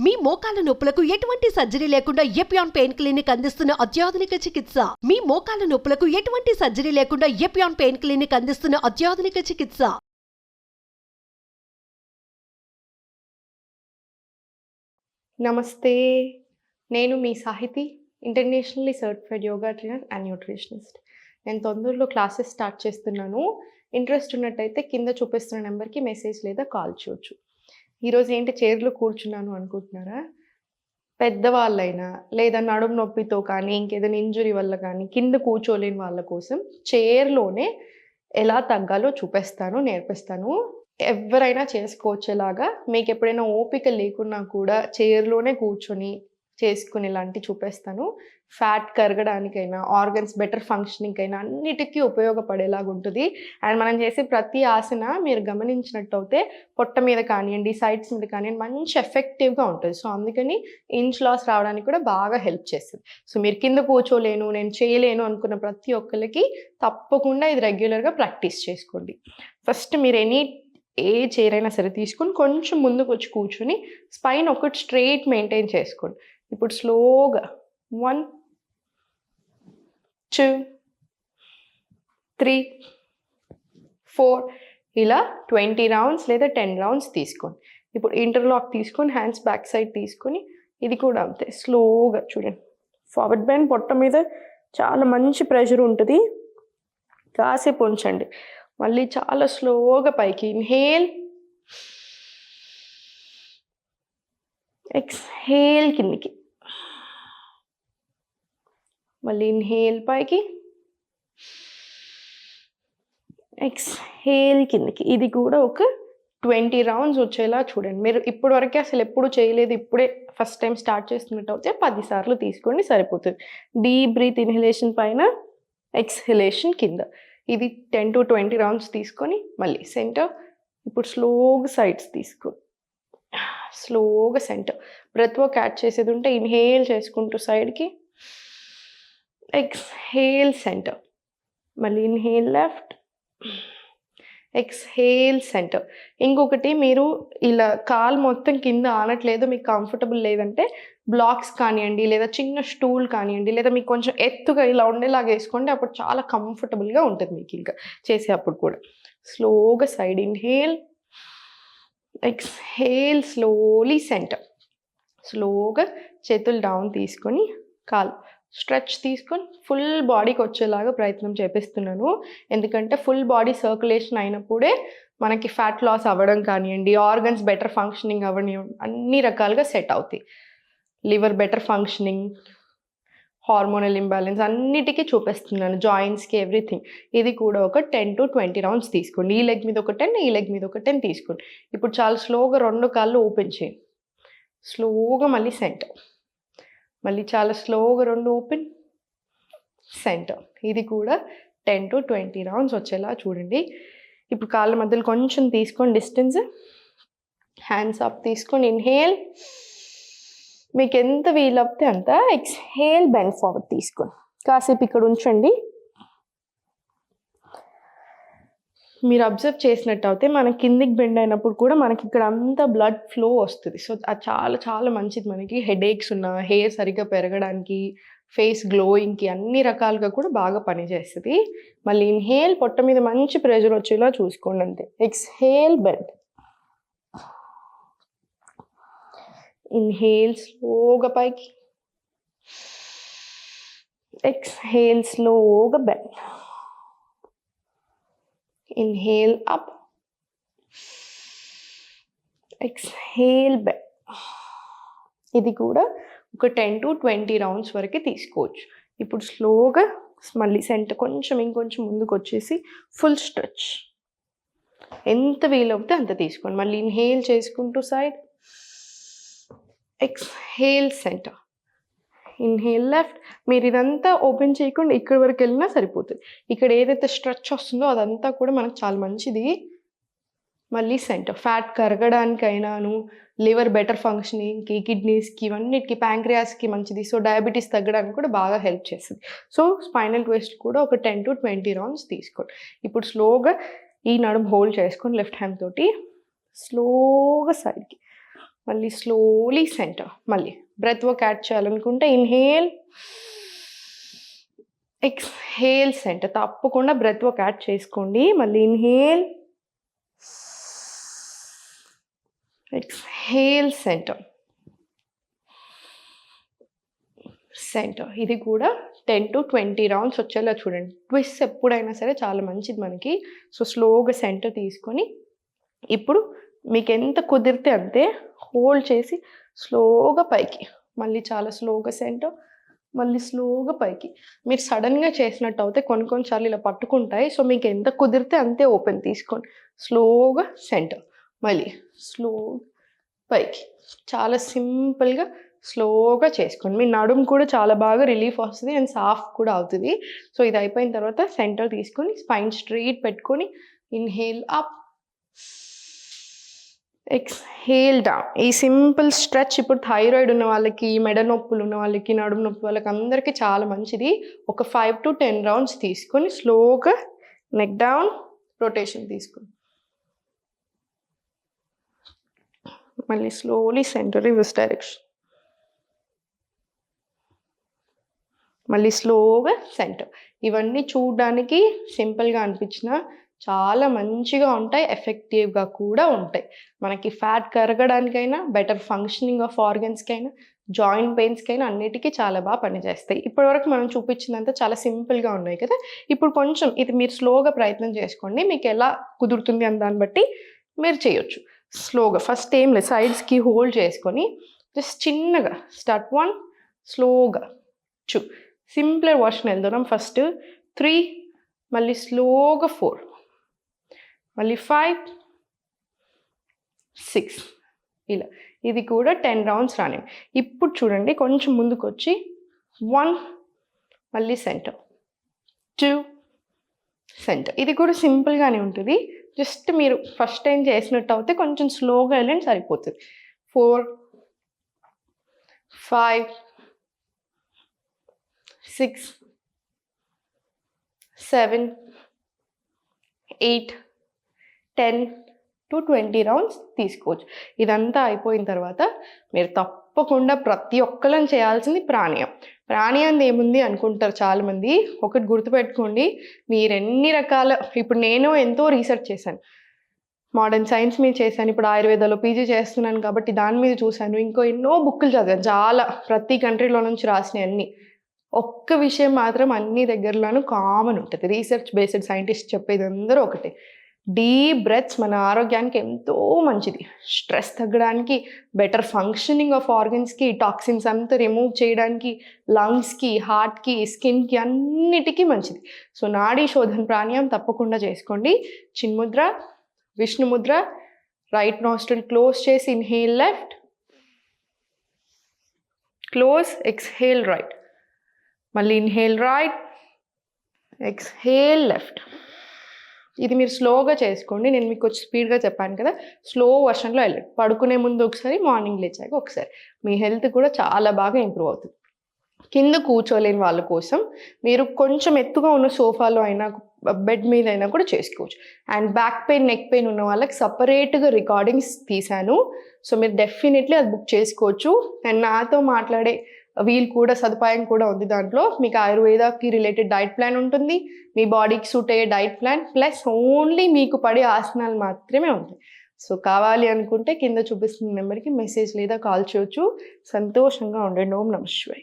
మీ మోకాల నొప్పులకు ఎటువంటి సర్జరీ లేకుండా ఎపియాన్ పెయిన్ క్లినిక్ అందిస్తున్న అత్యాధునిక చికిత్స. మీ మోకాల నొప్పులకు ఎటువంటి సర్జరీ లేకుండా ఎపియాన్ పెయిన్ క్లినిక్ అందిస్తున్న అత్యాధునిక చికిత్స. నమస్తే, నేను మీ Sahithi, internationally certified yoga trainer and nutritionist. నేను తొందరలో క్లాసెస్ స్టార్ట్ చేస్తున్నాను. ఇంట్రెస్ట్ ఉన్నట్టయితే కింద చూపిస్తున్న నెంబర్కి మెసేజ్ లేదా కాల్ చేయొచ్చు. ఈరోజు ఏంటి చైర్లో కూర్చున్నాను అనుకుంటున్నారా? పెద్దవాళ్ళైనా లేదా నడుము నొప్పితో కానీ ఇంకేదైనా ఇంజురీ వల్ల కానీ కింద కూర్చోలేని వాళ్ళ కోసం చైర్లోనే ఎలా తగ్గాలో నేర్పిస్తాను. ఎవరైనా చేసుకోవచ్చేలాగా, మీకు ఎప్పుడైనా ఓపిక లేకున్నా కూడా చైర్లోనే కూర్చొని చేసుకునేలాంటి చూపిస్తాను. ఫ్యాట్ కరగడానికైనా, ఆర్గన్స్ బెటర్ ఫంక్షనింగ్కైనా అన్నిటికీ ఉపయోగపడేలాగా ఉంటుంది. అండ్ మనం చేసే ప్రతి ఆసన మీరు గమనించినట్టయితే పొట్ట మీద కానివ్వండి, సైడ్స్ మీద కానివ్వండి మంచి ఎఫెక్టివ్గా ఉంటుంది. సో అందుకని ఇంచ్ లాస్ రావడానికి కూడా బాగా హెల్ప్ చేస్తుంది. సో మీరు కింద కూర్చోలేను, నేను చేయలేను అనుకున్న ప్రతి ఒక్కరికి తప్పకుండా ఇది రెగ్యులర్గా ప్రాక్టీస్ చేసుకోండి. ఫస్ట్ మీరు ఏ చైర్ అయినా సరే తీసుకొని కొంచెం ముందుకు వచ్చి కూర్చొని స్పైన్ ఒకటి స్ట్రెయిట్ మెయింటైన్ చేసుకోండి. ఇప్పుడు స్లోగా 1 2 3 4 ఇలా 20 రౌండ్స్ లేదా 10 రౌండ్స్ తీసుకోండి. ఇప్పుడు ఇంటర్లాక్ తీసుకొని హ్యాండ్స్ బ్యాక్ సైడ్ తీసుకొని ఇది కూడా అంతే స్లోగా చూడండి. ఫార్వర్డ్ బెండ్, పొట్ట మీద చాలా మంచి ప్రెషర్ ఉంటుంది. కాసేపు ఉంచండి. మళ్ళీ చాలా స్లోగా పైకి ఇన్హేల్, ఎక్స్హేల్ కిందికి, మళ్ళీ ఇన్హేల్ పైకి, ఎక్స్హేల్ కిందికి. ఇది కూడా ఒక 20 రౌండ్స్ వచ్చేలా చూడండి. మీరు ఇప్పటి వరకే అసలు ఎప్పుడు చేయలేదు, ఇప్పుడే ఫస్ట్ టైం స్టార్ట్ చేస్తున్నట్టు అయితే 10 సార్లు తీసుకోండి సరిపోతుంది. డీప్ బ్రీత్ ఇన్హలేషన్ పైన, ఎక్స్హలేషన్ కింద. ఇది 10 to 20 రౌండ్స్ తీసుకొని మళ్ళీ సెంటర్. ఇప్పుడు స్లోగా సైడ్స్ తీసుకో, స్లోగా సెంటర్. బ్రెత్ వర్క్ యాడ్ చేసేది ఉంటే ఇన్హేల్ చేసుకుంటూ సైడ్కి, ఎక్స్హేల్ సెంటర్, మళ్ళీ ఇన్హేల్ లెఫ్ట్, ఎక్స్హేల్ సెంటర్. ఇంకొకటి, మీరు ఇలా కాలు మొత్తం కింద ఆనట్లేదు, మీకు కంఫర్టబుల్ లేదంటే బ్లాక్స్ కానివ్వండి లేదా చిన్న స్టూల్ కానివ్వండి లేదా మీకు కొంచెం ఎత్తుగా ఇలా ఉండేలాగా వేసుకోండి. అప్పుడు చాలా కంఫర్టబుల్గా ఉంటుంది మీకు ఇంకా చేసేటప్పుడు కూడా. స్లోగా side inhale, exhale, slowly centre. స్లోగా చేతులు డౌన్ తీసుకొని కాలు స్ట్రెచ్ తీసుకొని ఫుల్ బాడీకి వచ్చేలాగా ప్రయత్నం చేపిస్తున్నాను. ఎందుకంటే ఫుల్ బాడీ సర్క్యులేషన్ అయినప్పుడే మనకి ఫ్యాట్ లాస్ అవ్వడం కానివ్వండి, ఆర్గన్స్ బెటర్ ఫంక్షనింగ్ అవ్వని అన్ని రకాలుగా సెట్ అవుతాయి. Liver better functioning, hormonal imbalance అన్నిటికీ చూపిస్తున్నాను, జాయింట్స్కి ఎవ్రీథింగ్. ఇది కూడా ఒక 10 to 20 రౌండ్స్ తీసుకోండి. ఈ లెగ్ మీద ఒక 10, ఈ లెగ్ మీద ఒక 10 తీసుకోండి. ఇప్పుడు చాలా స్లోగా 2 కాళ్ళు ఓపెన్ చేయండి. స్లోగా మళ్ళీ సెంటర్, మళ్ళీ చాలా స్లోగా 2 ఓపెన్, సెంటర్. ఇది కూడా 10 to 20 రౌండ్స్ వచ్చేలా చూడండి. ఇప్పుడు కాళ్ళ మధ్యలో కొంచెం తీసుకొని డిస్టెన్స్, హ్యాండ్స్ అప్ తీసుకొని ఇన్హేల్, మీకు ఎంత వీలవుతే అంత. ఎక్స్హేల్, బెండ్ ఫార్వర్డ్ తీసుకొని కాసేపు ఇక్కడ ఉంచండి. మీరు అబ్జర్వ్ చేసినట్టు అయితే మన కిందికి బెండ్ అయినప్పుడు కూడా మనకి ఇక్కడ అంతా బ్లడ్ ఫ్లో వస్తుంది. సో అది చాలా చాలా మంచిది మనకి. హెడేక్స్ ఉన్న, హెయిర్ సరిగ్గా పెరగడానికి, ఫేస్ గ్లోయింగ్కి అన్ని రకాలుగా కూడా బాగా పనిచేస్తుంది. మళ్ళీ ఇన్హేల్, పొట్ట మీద మంచి ప్రెషర్ వచ్చేలా చూసుకోండి అంతే. ఎక్స్హేల్, బెండ్, ఇన్హేల్ స్లోగా పైకి, ఎక్స్హేల్ స్లోగా bend, inhale up, exhale bend. ఇది కూడా ఒక 10 to 20 రౌండ్స్ వరకు తీసుకోవచ్చు. ఇప్పుడు స్లోగా మళ్ళీ సెంటర్ కొంచెం ఇంకొంచెం ముందుకు వచ్చేసి ఫుల్ స్ట్రెచ్. ఎంత వీలవుతే అంత తీసుకోండి. మళ్ళీ ఇన్హేల్ చేసుకుంటూ side, exhale centre, inhale left. మీరు ఇదంతా ఓపెన్ చేయకుండా ఇక్కడి వరకు వెళ్ళినా సరిపోతుంది. ఇక్కడ ఏదైతే స్ట్రెచ్ వస్తుందో అదంతా కూడా మనకు చాలా మంచిది. మళ్ళీ సెంటర్. ఫ్యాట్ కరగడానికైనాను, లివర్ బెటర్ ఫంక్షనింగ్కి, కిడ్నీస్కి, ఇవన్నిటికి, ప్యాంక్రియాస్కి మంచిది. సో డయాబెటీస్ తగ్గడానికి కూడా బాగా హెల్ప్ చేస్తుంది. సో స్పైనల్ ట్విస్ట్ కూడా ఒక 10 to 20 రౌండ్స్ తీసుకోండి. ఇప్పుడు స్లోగా ఈ నడుము హోల్డ్ చేసుకొని లెఫ్ట్ హ్యాండ్ తోటి స్లోగా సైడ్కి, మళ్ళీ స్లోలీ సెంటర్. మళ్ళీ బ్రెత్ వర్క్ యాడ్ చేయాలనుకుంటే ఇన్హేల్, ఎక్స్హేల్ సెంటర్. తప్పకుండా బ్రెత్ వర్క్ యాడ్ చేసుకోండి. మళ్ళీ ఇన్హేల్, ఎక్స్హేల్ సెంటర్. ఇది కూడా 10 to 20 రౌండ్స్ వచ్చేలా చూడండి. ట్విస్ట్ ఎప్పుడైనా సరే చాలా మంచిది మనకి. సో స్లోగా సెంటర్ తీసుకొని ఇప్పుడు మీకు ఎంత కుదిరితే అంతే హోల్డ్ చేసి స్లోగా పైకి, మళ్ళీ చాలా స్లోగా సెంటర్, మళ్ళీ స్లోగా పైకి. మీరు సడన్గా చేసినట్టు అయితే కొన్నిసార్లు ఇలా పట్టుకుంటాయి. సో మీకు ఎంత కుదిరితే అంతే ఓపెన్ తీసుకోండి. స్లోగా సెంటర్, మళ్ళీ స్లో పైకి. చాలా సింపుల్గా స్లోగా చేసుకోండి. మీ నడుము కూడా చాలా బాగా రిలీఫ్ వస్తుంది అండ్ సాఫ్ట్ కూడా అవుతుంది. సో ఇది అయిపోయిన తర్వాత సెంటర్ తీసుకొని స్పైన్ స్ట్రైట్ పెట్టుకొని ఇన్హేల్ అప్, ఎక్స్హేల్ డౌన్. ఈ సింపుల్ స్ట్రెచ్ ఇప్పుడు థైరాయిడ్ ఉన్న వాళ్ళకి, మెడ నొప్పులు ఉన్న వాళ్ళకి, నడుము నొప్పి వాళ్ళకి అందరికీ చాలా మంచిది. ఒక 5 to 10 రౌండ్స్ తీసుకొని స్లోగా నెక్ డౌన్, రొటేషన్ తీసుకొని మళ్ళీ స్లోలీ సెంటర్, రివర్స్ డైరెక్షన్, మళ్ళీ స్లోగా సెంటర్. ఇవన్నీ చూడడానికి సింపుల్గా అనిపించిన చాలా మంచిగా ఉంటాయి, ఎఫెక్టివ్గా కూడా ఉంటాయి. మనకి ఫ్యాట్ కరగడానికైనా, బెటర్ ఫంక్షనింగ్ ఆఫ్ ఆర్గన్స్కైనా, జాయింట్ పెయిన్స్కైనా అన్నిటికీ చాలా బాగా పనిచేస్తాయి. ఇప్పటివరకు మనం చూపించిందంతా చాలా సింపుల్గా ఉన్నాయి కదా. ఇప్పుడు కొంచెం ఇది మీరు స్లోగా ప్రయత్నం చేసుకోండి. మీకు ఎలా కుదురుతుంది అని దాన్ని బట్టి మీరు చేయొచ్చు. స్లోగా ఫస్ట్ ఏం లేదు, సైడ్స్కి హోల్డ్ చేసుకొని జస్ట్ చిన్నగా స్టార్ట్ 1, స్లోగా 2, సింప్లర్ వర్షన్ వెళ్దాం. ఫస్ట్ 3, మళ్ళీ స్లోగా 4, మళ్ళీ 5, 6 ఇలా. ఇది కూడా 10 రౌండ్స్ రాని. ఇప్పుడు చూడండి కొంచెం ముందుకు వచ్చి 1, మళ్ళీ సెంటర్, 2, సెంటర్. ఇది కూడా సింపుల్గానే ఉంటుంది. జస్ట్ మీరు ఫస్ట్ టైం చేసినట్టు అయితే కొంచెం స్లోగా వెళ్ళండి సరిపోతుంది. 4, 5, 6, 7, 8, 10 to 20 రౌండ్స్ తీసుకోవచ్చు. ఇదంతా అయిపోయిన తర్వాత మీరు తప్పకుండా ప్రతి ఒక్కళ్ళని చేయాల్సింది ప్రాణాయామం. ప్రాణాయామం ఏముంది అనుకుంటారు చాలామంది. ఒకటి గుర్తుపెట్టుకోండి, మీరు ఎన్ని రకాల, ఇప్పుడు నేను ఎంతో రీసెర్చ్ చేశాను, మోడర్న్ సైన్స్ మీద చేశాను, ఇప్పుడు ఆయుర్వేదాలో పీజీ చేస్తున్నాను కాబట్టి దాని మీద చూశాను, ఎన్నో బుక్కులు చదివాను, చాలా ప్రతి కంట్రీలో నుంచి రాసినవి అన్నీ. ఒక్క విషయం మాత్రం అన్ని దగ్గరలోనూ కామన్ ఉంటుంది. రీసెర్చ్ బేస్డ్ సైంటిస్ట్ చెప్పేది అందరూ ఒకటే, డీప్ బ్రెత్స్ మన ఆరోగ్యానికి ఎంతో మంచిది. స్ట్రెస్ తగ్గడానికి, బెటర్ ఫంక్షనింగ్ ఆఫ్ ఆర్గన్స్కి, టాక్సిన్స్ అంతా రిమూవ్ చేయడానికి, లంగ్స్కి, హార్ట్కి, స్కిన్కి అన్నిటికీ మంచిది. సో నాడీ శోధన ప్రాణాయామం తప్పకుండా చేసుకోండి. చిన్ముద్ర, విష్ణుముద్ర, రైట్ నాస్ట్రిల్ క్లోజ్ చేసి inhale left, close, exhale right, మళ్ళీ ఇన్హేల్ రైట్, ఎక్స్హేల్ లెఫ్ట్. ఇది మీరు స్లోగా చేసుకోండి. నేను మీకు కొంచెం స్పీడ్గా చెప్పాను కదా, స్లో వర్షన్లో వెళ్ళండి. పడుకునే ముందు ఒకసారి, మార్నింగ్ లేచాక ఒకసారి. మీ హెల్త్ కూడా చాలా బాగా ఇంప్రూవ్ అవుతుంది. కింద కూర్చోలేని వాళ్ళ కోసం మీరు కొంచెం ఎత్తుగా ఉన్న సోఫాలో అయినా, బెడ్ మీద అయినా కూడా చేసుకోవచ్చు. And back pain, neck pain ఉన్న వాళ్ళకి సపరేట్గా రికార్డింగ్స్ తీశాను. సో మీరు డెఫినెట్లీ అది బుక్ చేసుకోవచ్చు. అండ్ నాతో మాట్లాడే వీల్ కూడా, సదుపాయం కూడా ఉంది దాంట్లో. మీకు ఆయుర్వేదాకి రిలేటెడ్ డైట్ ప్లాన్ ఉంటుంది, మీ బాడీకి సూట్ అయ్యే డైట్ ప్లాన్, ప్లస్ ఓన్లీ మీకు పడే ఆసనాలు మాత్రమే ఉంటాయి. సో కావాలి అనుకుంటే కింద చూపిస్తున్న నెంబర్కి మెసేజ్ లేదా కాల్ చేయొచ్చు. సంతోషంగా ఉండండి. ఓం నమః శివాయ.